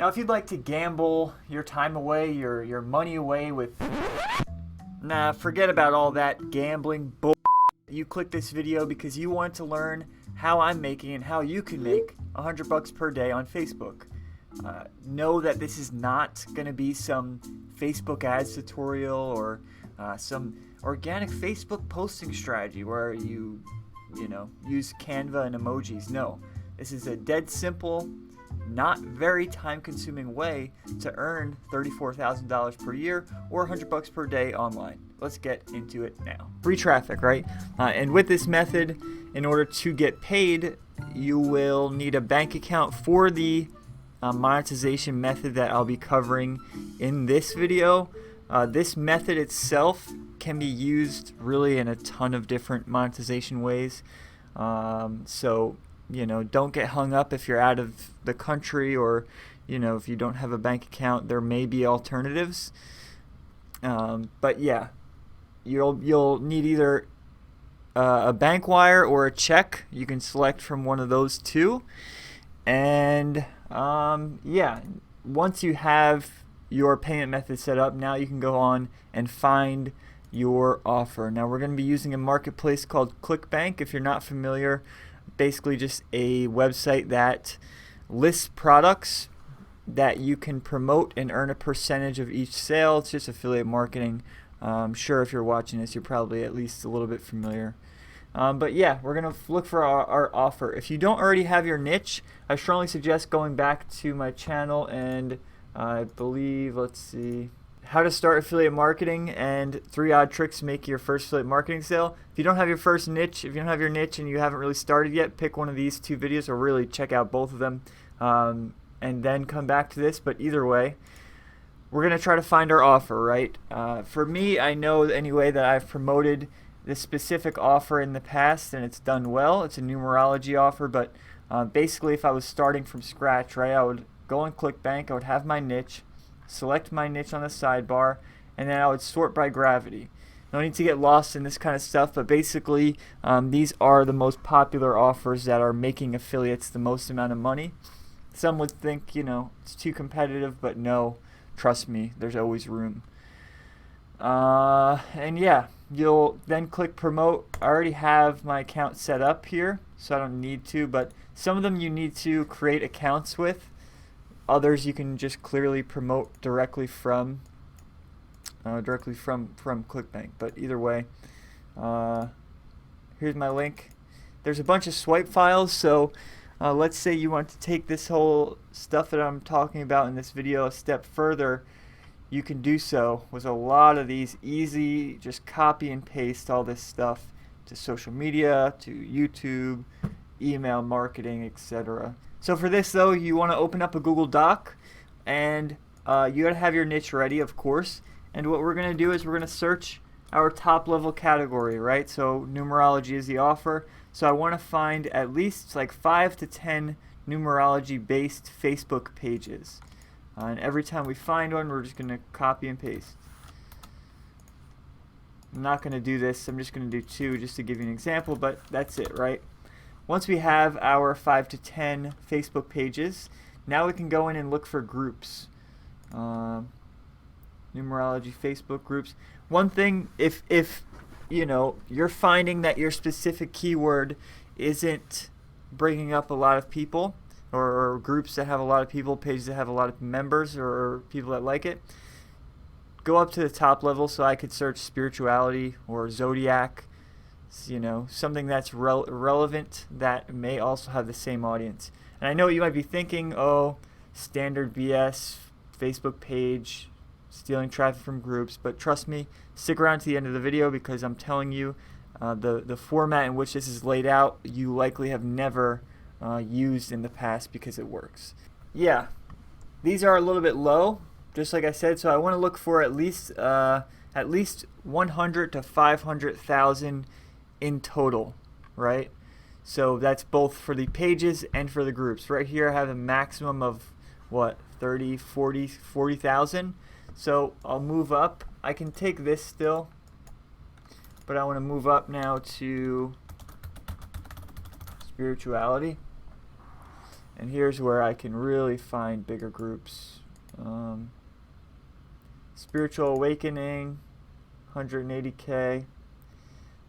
Now, if you'd like to gamble your time away, your money away with... Nah, forget about all that gambling bull. You clicked this video because you want to learn how I'm making and how you can make $100 per day on Facebook. Know that this is not going to be some Facebook ads tutorial or some organic Facebook posting strategy where you use Canva and emojis. No, this is a dead simple, not very time-consuming way to earn $34,000 per year or $100 per day online. Let's get into it now. Free traffic, right? And with this method, in order to get paid, you will need a bank account for the monetization method that I'll be covering in this video. This method itself can be used really in a ton of different monetization ways. So don't get hung up if you're out of the country or if you don't have a bank account. There may be alternatives. But yeah, you'll need either a bank wire or a check. You can select from one of those two. And yeah, once you have your payment method set up, now you can go on and find your offer. Now we're going to be using a marketplace called ClickBank. If you're not familiar, basically just a website that lists products that you can promote and earn a percentage of each sale. It's just affiliate marketing. I'm sure if you're watching this, you're probably at least a little bit familiar. But yeah, we're going to look for our offer. If you don't already have your niche, I strongly suggest going back to my channel and I believe, let's see, how to start affiliate marketing and 3 odd tricks to make your first affiliate marketing sale. If you don't have your first niche, if you don't have your niche and you haven't really started yet, pick one of these 2 videos or really check out both of them and then come back to this. But either way, we're going to try to find our offer, right? For me, I know anyway that I've promoted this specific offer in the past and it's done well. It's a numerology offer, but basically if I was starting from scratch, right, I would go on ClickBank, I would have my niche, select my niche on the sidebar, and then I would sort by gravity. No need to get lost in this kind of stuff, but basically these are the most popular offers that are making affiliates the most amount of money. Some would think, it's too competitive, but no, trust me, there's always room. And yeah, you'll then click promote. I already have my account set up here, so I don't need to, but some of them you need to create accounts with. Others you can just clearly promote directly from ClickBank. But either way, here's my link. There's a bunch of swipe files, so let's say you want to take this whole stuff that I'm talking about in this video a step further. You can do so with a lot of these easy, just copy and paste all this stuff to social media, to YouTube, email marketing, etc. So for this though, you want to open up a Google Doc and you gotta have your niche ready, of course. And what we're gonna do is we're gonna search our top level category, right? So numerology is the offer. So I want to find at least like 5 to 10 numerology based Facebook pages. And every time we find one, we're just gonna copy and paste. I'm not gonna do this, I'm just gonna do 2 just to give you an example, but that's it, right? Once we have our 5 to 10 Facebook pages, now we can go in and look for groups. Numerology Facebook groups. One thing, if you're finding that your specific keyword isn't bringing up a lot of people, or groups that have a lot of people, pages that have a lot of members or people that like it, go up to the top level. So I could search spirituality or zodiac, something that's relevant that may also have the same audience. And I know what you might be thinking, oh, standard BS, Facebook page, stealing traffic from groups, but trust me, stick around to the end of the video because I'm telling you the format in which this is laid out you likely have never used in the past because it works. Yeah, these are a little bit low, just like I said, so I want to look for at least 100 to 500,000 in total, right? So that's both for the pages and for the groups. Right here I have a maximum of what, 30, 40,000. So I'll move up. I can take this still, but I want to move up now to spirituality. And here's where I can really find bigger groups. Spiritual Awakening, 180K,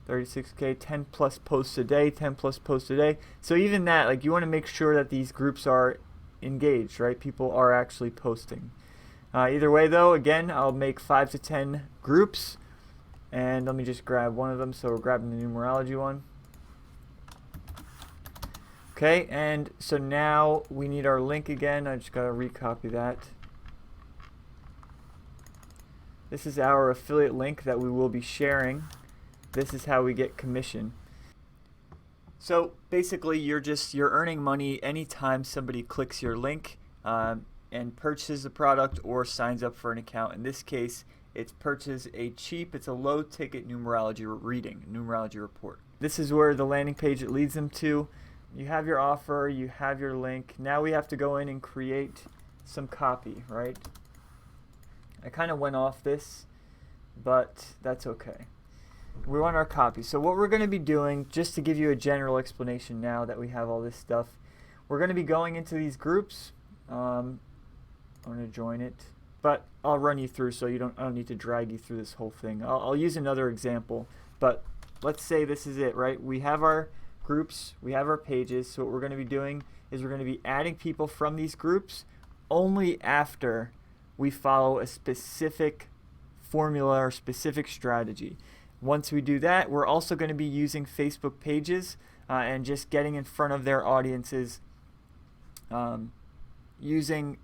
36K, 10 plus posts a day, 10 plus posts a day. So even that, like, you want to make sure that these groups are engaged, right? People are actually posting. Either way though, again, I'll make 5 to 10 groups, and let me just grab one of them. So we're grabbing the numerology one. Okay, and so now we need our link again. I just gotta recopy that. This is our affiliate link that we will be sharing. This is how we get commission. So basically you're earning money anytime somebody clicks your link and purchases a product or signs up for an account. In this case, it's it's a low ticket numerology reading, numerology report. This is where the landing page it leads them to. You have your offer, you have your link. Now we have to go in and create some copy, right? I kind of went off this, but that's okay. We want our copy. So what we're going to be doing, just to give you a general explanation now that we have all this stuff, we're going to be going into these groups. I'm going to join it, but I'll run you through so I don't need to drag you through this whole thing. I'll use another example, but let's say this is it, right? We have our groups, we have our pages. So what we're going to be doing is we're going to be adding people from these groups only after we follow a specific formula or specific strategy. Once we do that, we're also going to be using Facebook pages and just getting in front of their audiences using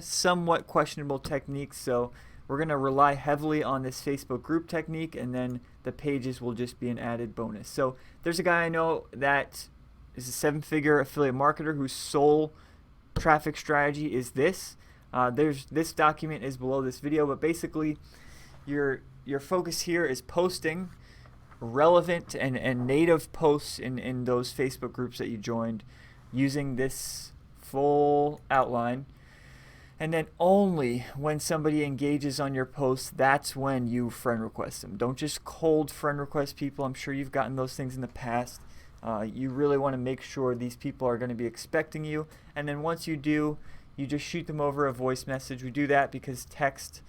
somewhat questionable techniques. So we're going to rely heavily on this Facebook group technique, and then the pages will just be an added bonus. So there's a guy I know that is a 7-figure affiliate marketer whose sole traffic strategy is this. This document is below this video, but basically your focus here is posting relevant and native posts in those Facebook groups that you joined using this full outline. And then only when somebody engages on your post, that's when you friend request them. Don't just cold friend request people. I'm sure you've gotten those things in the past. You really want to make sure these people are going to be expecting you. And then once you do, you just shoot them over a voice message. We do that because text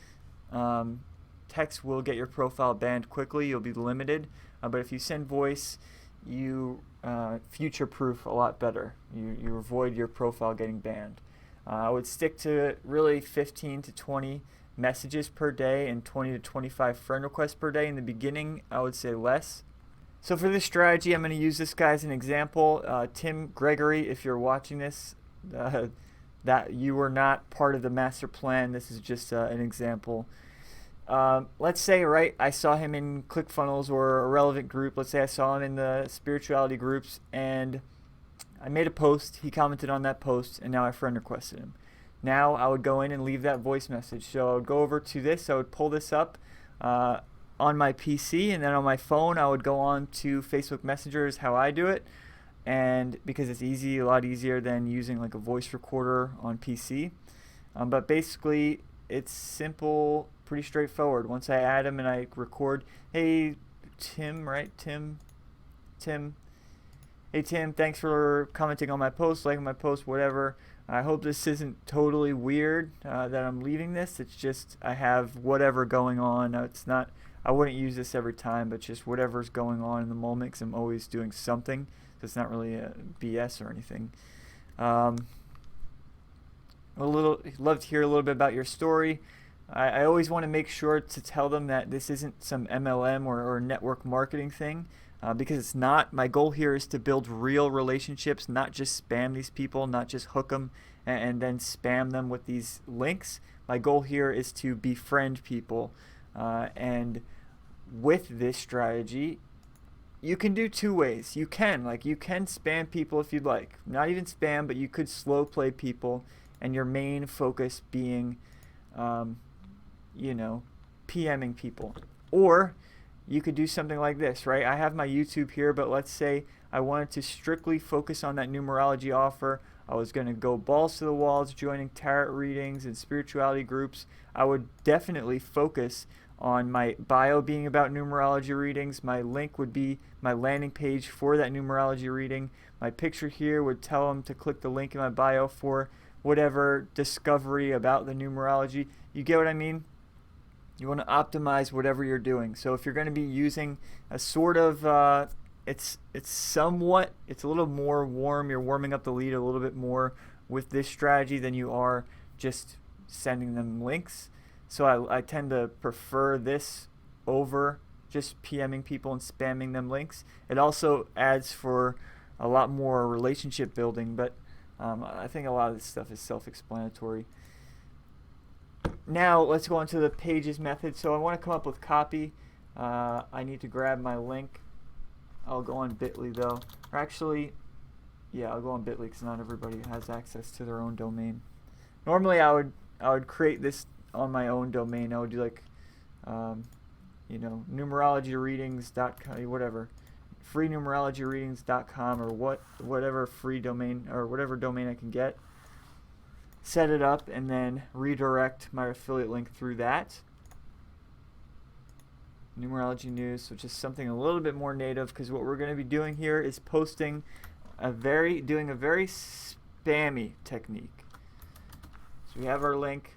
will get your profile banned quickly. You'll be limited. But if you send voice, you future-proof a lot better. You avoid your profile getting banned. I would stick to really 15 to 20 messages per day and 20 to 25 friend requests per day. In the beginning, I would say less. So for this strategy, I'm going to use this guy as an example. Tim Gregory, if you're watching this, that you were not part of the master plan. This is just an example. Let's say, right, I saw him in ClickFunnels or a relevant group. Let's say I saw him in the spirituality groups, and I made a post. He commented on that post, and now I friend requested him. Now I would go in and leave that voice message. So I would go over to this. I would pull this up on my PC, and then on my phone I would go on to Facebook Messenger is how I do it. And because it's easy, a lot easier than using like a voice recorder on PC. But basically it's simple, pretty straightforward. Once I add him and I record, hey Tim, right? Tim. Hey Tim, thanks for commenting on my post, liking my post, whatever. I hope this isn't totally weird that I'm leaving this. It's just I have whatever going on. It's not, I wouldn't use this every time, but just whatever's going on in the moment, because I'm always doing something. So it's not really a BS or anything. Love to hear a little bit about your story. I always want to make sure to tell them that this isn't some MLM or network marketing thing. Because it's not. My goal here is to build real relationships, not just spam these people, not just hook them and then spam them with these links. My goal here is to befriend people. And with this strategy, you can do two ways. You can spam people if you'd like. Not even spam, but you could slow play people, and your main focus being, PMing people. Or you could do something like this, right? I have my YouTube here, but let's say I wanted to strictly focus on that numerology offer. I was going to go balls to the walls, joining tarot readings and spirituality groups. I would definitely focus on my bio being about numerology readings. My link would be my landing page for that numerology reading. My picture here would tell them to click the link in my bio for whatever discovery about the numerology. You get what I mean? You want to optimize whatever you're doing. So if you're going to be using a sort of, it's a little more warm. You're warming up the lead a little bit more with this strategy than you are just sending them links. So I tend to prefer this over just PMing people and spamming them links. It also adds for a lot more relationship building, but I think a lot of this stuff is self-explanatory. Now let's go on to the pages method. So I want to come up with copy. I need to grab my link. I'll go on Bitly though. Or actually, yeah, I'll go on Bitly because not everybody has access to their own domain. Normally I would create this on my own domain. I would do like, numerologyreadings.com, whatever, freenumerologyreadings.com or whatever free domain or whatever domain I can get. Set it up and then redirect my affiliate link through that. Numerology news, which is something a little bit more native, because what we're going to be doing here is doing a very spammy technique. So we have our link.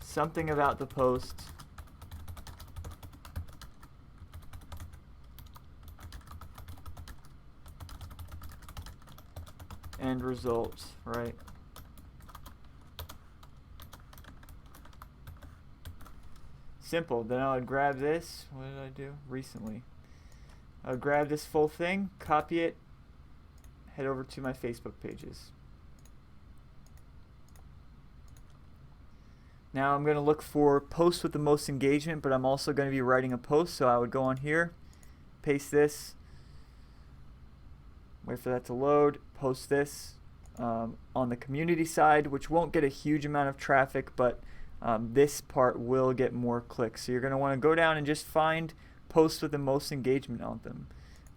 Something about the post. End results, right? Simple. Then I would grab this. What did I do recently? I would grab this full thing, copy it, head over to my Facebook pages. Now I'm going to look for posts with the most engagement, but I'm also going to be writing a post, so I would go on here, paste this, wait for that to load, post this on the community side, which won't get a huge amount of traffic, but this part will get more clicks. So you're going to want to go down and just find posts with the most engagement on them.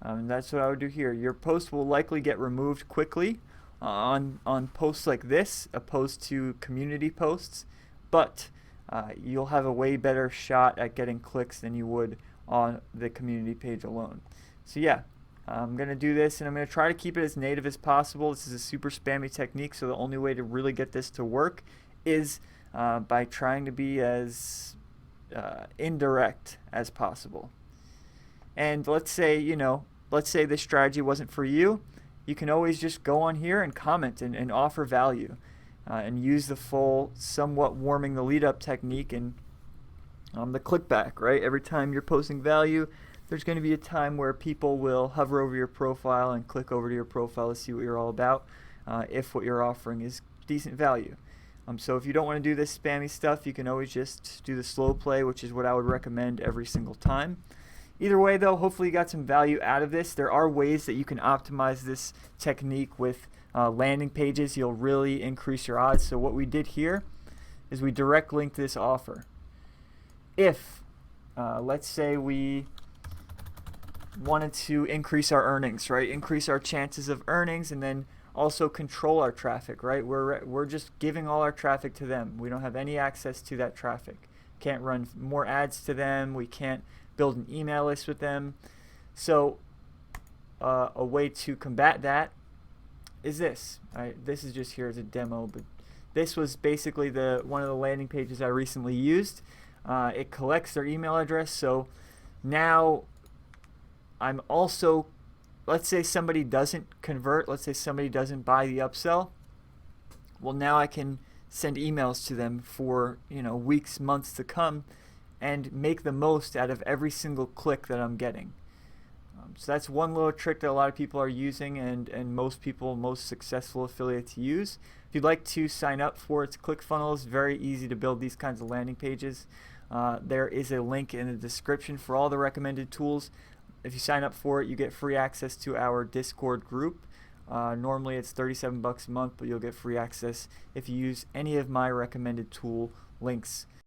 And that's what I would do here. Your post will likely get removed quickly on posts like this, opposed to community posts. But you'll have a way better shot at getting clicks than you would on the community page alone. So yeah, I'm going to do this, and I'm going to try to keep it as native as possible. This is a super spammy technique, so the only way to really get this to work is by trying to be as indirect as possible. And let's say this strategy wasn't for you. You can always just go on here and comment and offer value. And use the full somewhat warming the lead up technique and the click back, right? Every time you're posting value, there's going to be a time where people will hover over your profile and click over to your profile to see what you're all about, if what you're offering is decent value. So if you don't want to do this spammy stuff, you can always just do the slow play, which is what I would recommend every single time. Either way though, hopefully you got some value out of this. There are ways that you can optimize this technique with landing pages. You'll really increase your odds. So what we did here is we direct linked this offer. If let's say we wanted to increase our earnings, right? Increase our chances of earnings, and then also control our traffic, right? We're just giving all our traffic to them. We don't have any access to that traffic. Can't run more ads to them. We can't build an email list with them. So a way to combat that is this. This is just here as a demo, but this was basically one of the landing pages I recently used. It collects their email address, so now I'm also, let's say somebody doesn't convert, let's say somebody doesn't buy the upsell, well now I can send emails to them for weeks, months to come, and make the most out of every single click that I'm getting. So that's one little trick that a lot of people are using, and most successful affiliates use. If you'd like to sign up for its ClickFunnels, it's very easy to build these kinds of landing pages. There is a link in the description for all the recommended tools. If you sign up for it, you get free access to our Discord group. Normally it's 37 bucks a month, but you'll get free access if you use any of my recommended tool links.